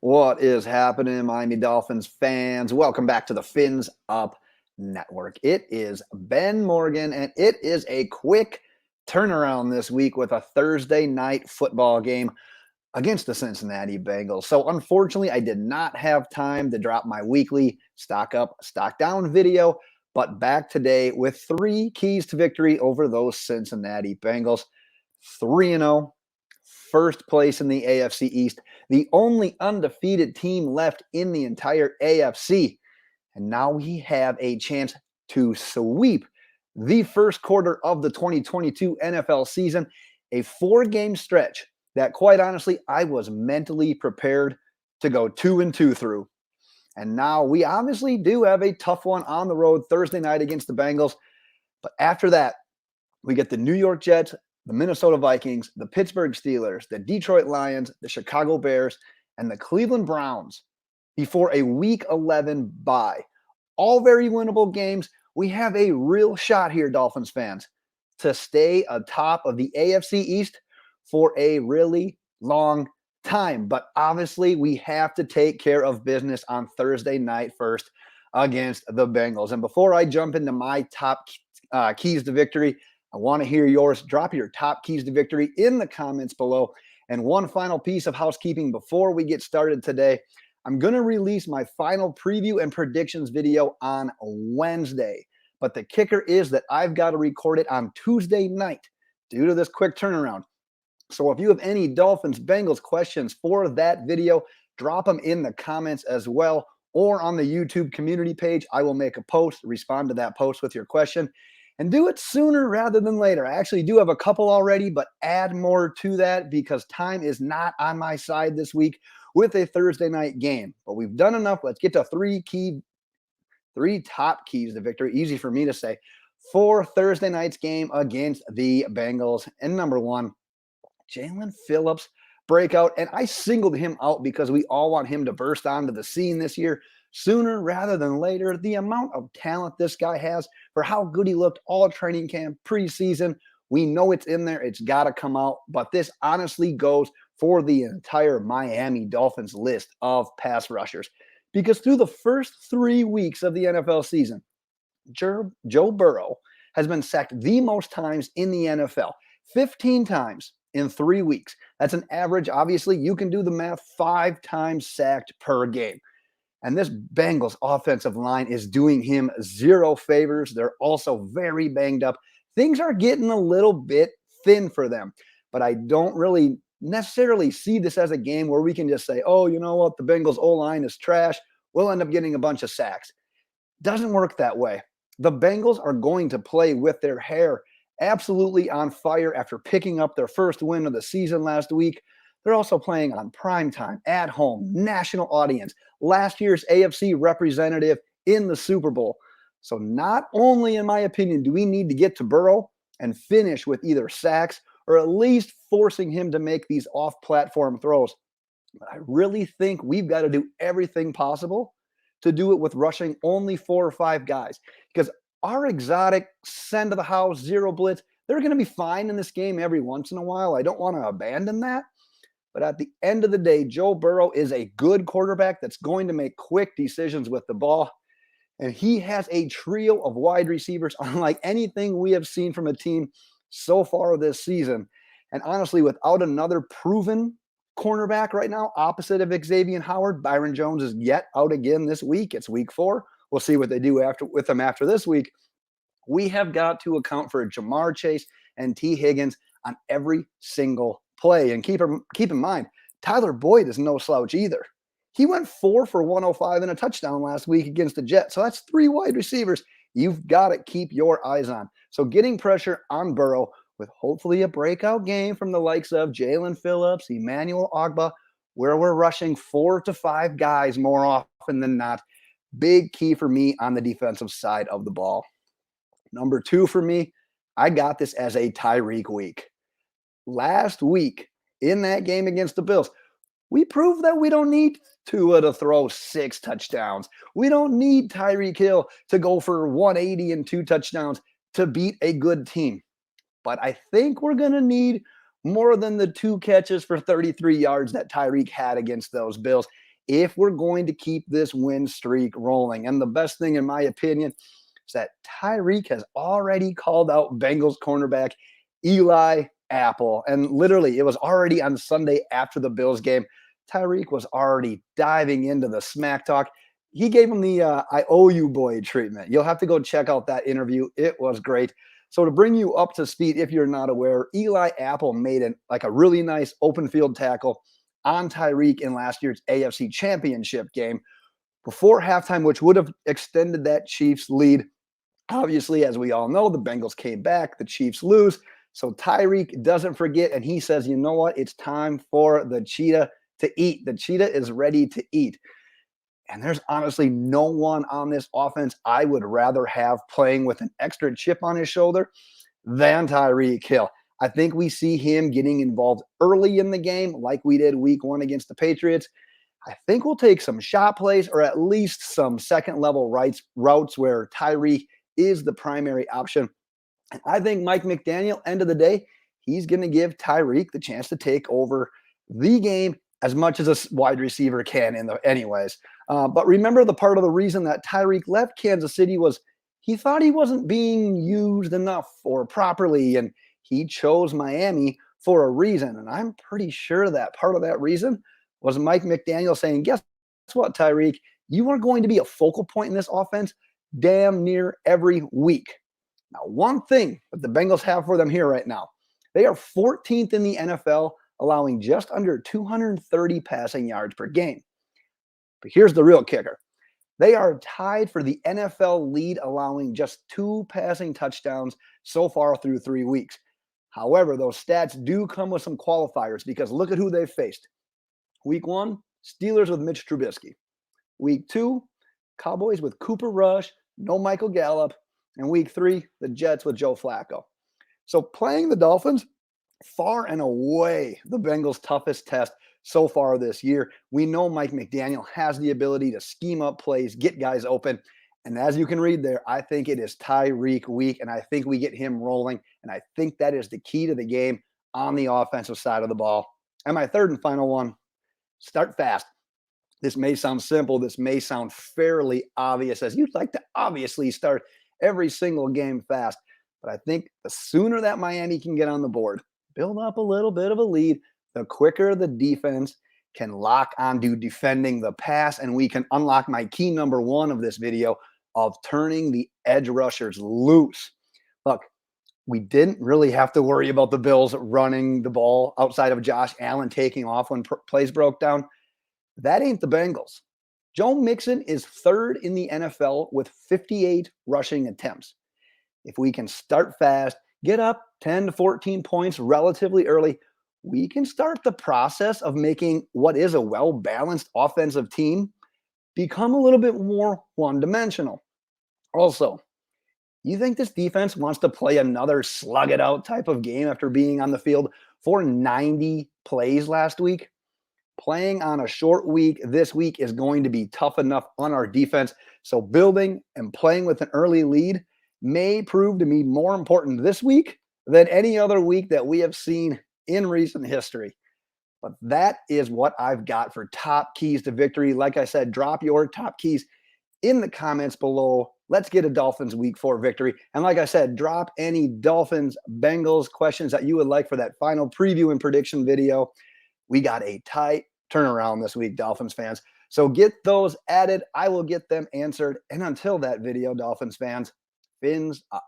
What is happening, Miami Dolphins fans? Welcome back to the Fins Up Network. It is Ben Morgan, and it is a quick turnaround this week with a Thursday night football game against the Cincinnati Bengals. So, unfortunately, I did not have time to drop my weekly stock up, stock down video, but back today with 3 keys to victory over those Cincinnati Bengals. 3-0. First place in the AFC East, the only undefeated team left in the entire AFC. And now we have a chance to sweep the first quarter of the 2022 NFL season, a 4-game stretch that, quite honestly, I was mentally prepared to go 2-2 through. And now we obviously do have a tough one on the road Thursday night against the Bengals. But after that, we get the New York Jets, the Minnesota Vikings, the Pittsburgh Steelers, the Detroit Lions, the Chicago Bears, and the Cleveland Browns before a Week 11 bye. All very winnable games. We have a real shot here, Dolphins fans, to stay atop of the AFC East for a really long time. But obviously, we have to take care of business on Thursday night first against the Bengals. And before I jump into my top keys to victory, I want to hear yours. Drop your top keys to victory in the comments below. And one final piece of housekeeping before we get started today. I'm going to release my final preview and predictions video on Wednesday. But the kicker is that I've got to record it on Tuesday night due to this quick turnaround. So if you have any Dolphins, Bengals questions for that video, drop them in the comments as well, or on the YouTube community page. I will make a post, respond to that post with your question. And do it sooner rather than later. I actually do have a couple already, but add more to that because time is not on my side this week with a Thursday night game. But we've done enough. Let's get to three top keys to victory. Easy for me to say. For Thursday night's game against the Bengals. And number 1, Jaelan Phillips breakout. And I singled him out because we all want him to burst onto the scene this year sooner rather than later. The amount of talent this guy has for how good he looked all training camp, preseason, we know it's in there. It's got to come out. But this honestly goes for the entire Miami Dolphins list of pass rushers. Because through the first 3 weeks of the NFL season, Joe Burrow has been sacked the most times in the NFL, 15 times in 3 weeks. That's an average. Obviously, you can do the math, 5 times sacked per game. And this Bengals offensive line is doing him zero favors. They're also very banged up. Things are getting a little bit thin for them. But I don't really necessarily see this as a game where we can just say, oh, you know what? The Bengals O-line is trash. We'll end up getting a bunch of sacks. Doesn't work that way. The Bengals are going to play with their hair absolutely on fire after picking up their first win of the season last week. They're also playing on primetime, at home, national audience, last year's AFC representative in the Super Bowl. So not only, in my opinion, do we need to get to Burrow and finish with either sacks or at least forcing him to make these off-platform throws, but I really think we've got to do everything possible to do it with rushing only 4 or 5 guys. Because our exotic send to the house, zero blitz, they're going to be fine in this game every once in a while. I don't want to abandon that. But at the end of the day, Joe Burrow is a good quarterback that's going to make quick decisions with the ball. And he has a trio of wide receivers unlike anything we have seen from a team so far this season. And honestly, without another proven cornerback right now, opposite of Xavier Howard, Byron Jones is yet out again this week. It's week 4. We'll see what they do with him after this week. We have got to account for Jamar Chase and T. Higgins on every single play. And keep in mind, Tyler Boyd is no slouch either. He went 4 for 105 and a touchdown last week against the Jets. So that's 3 wide receivers you've got to keep your eyes on. So getting pressure on Burrow with hopefully a breakout game from the likes of Jaelan Phillips, Emmanuel Ogbah, where we're rushing 4 to 5 guys more often than not. Big key for me on the defensive side of the ball. Number 2 for me, I got this as a Tyreek week. Last week in that game against the Bills, we proved that we don't need Tua to throw 6 touchdowns. We don't need Tyreek Hill to go for 180 and 2 touchdowns to beat a good team. But I think we're going to need more than the 2 catches for 33 yards that Tyreek had against those Bills. if we're going to keep this win streak rolling. And the best thing, in my opinion, is that Tyreek has already called out Bengals cornerback Eli Apple. And literally, it was already on Sunday after the Bills game. Tyreek was already diving into the smack talk. He gave him the I owe you boy treatment. You'll have to go check out that interview. It was great. So to bring you up to speed, if you're not aware, Eli Apple made a really nice open field tackle on Tyreek in last year's AFC Championship game before halftime, which would have extended that Chiefs lead. Obviously, as we all know, the Bengals came back, the Chiefs lose. So Tyreek doesn't forget, and he says, you know what? It's time for the cheetah to eat. The cheetah is ready to eat. And there's honestly no one on this offense I would rather have playing with an extra chip on his shoulder than Tyreek Hill. I think we see him getting involved early in the game like we did week 1 against the Patriots. I think we'll take some shot plays or at least some second-level routes where Tyreek is the primary option. And I think Mike McDaniel, end of the day, he's going to give Tyreek the chance to take over the game as much as a wide receiver can anyways. But remember, the part of the reason that Tyreek left Kansas City was he thought he wasn't being used enough or properly, and he chose Miami for a reason. And I'm pretty sure that part of that reason was Mike McDaniel saying, guess what, Tyreek? You are going to be a focal point in this offense damn near every week. Now, one thing that the Bengals have for them here right now, they are 14th in the NFL, allowing just under 230 passing yards per game. But here's the real kicker. They are tied for the NFL lead, allowing just 2 passing touchdowns so far through 3 weeks. However, those stats do come with some qualifiers because look at who they've faced. Week 1, Steelers with Mitch Trubisky. Week 2, Cowboys with Cooper Rush, no Michael Gallup. And week 3, the Jets with Joe Flacco. So playing the Dolphins, far and away the Bengals' toughest test so far this year. We know Mike McDaniel has the ability to scheme up plays, get guys open. And as you can read there, I think it is Tyreek week, and I think we get him rolling. And I think that is the key to the game on the offensive side of the ball. And my third and final one, start fast. This may sound simple. This may sound fairly obvious, as you'd like to obviously start every single game fast. But I think the sooner that Miami can get on the board, build up a little bit of a lead, the quicker the defense can lock onto defending the pass, and we can unlock my key number 1 of this video of turning the edge rushers loose. Look, we didn't really have to worry about the Bills running the ball outside of Josh Allen taking off when plays broke down. That ain't the Bengals. Joe Mixon is 3rd in the NFL with 58 rushing attempts. If we can start fast, get up 10 to 14 points relatively early, we can start the process of making what is a well-balanced offensive team become a little bit more one-dimensional. Also, you think this defense wants to play another slug-it-out type of game after being on the field for 90 plays last week? Playing on a short week this week is going to be tough enough on our defense. So building and playing with an early lead may prove to be more important this week than any other week that we have seen in recent history. But that is what I've got for top keys to victory. Like I said, drop your top keys in the comments below. Let's get a Dolphins week 4 victory. And like I said, drop any Dolphins Bengals questions that you would like for that final preview and prediction video. We got a tight turnaround this week, Dolphins fans. So get those added. I will get them answered. And until that video, Dolphins fans, fins up.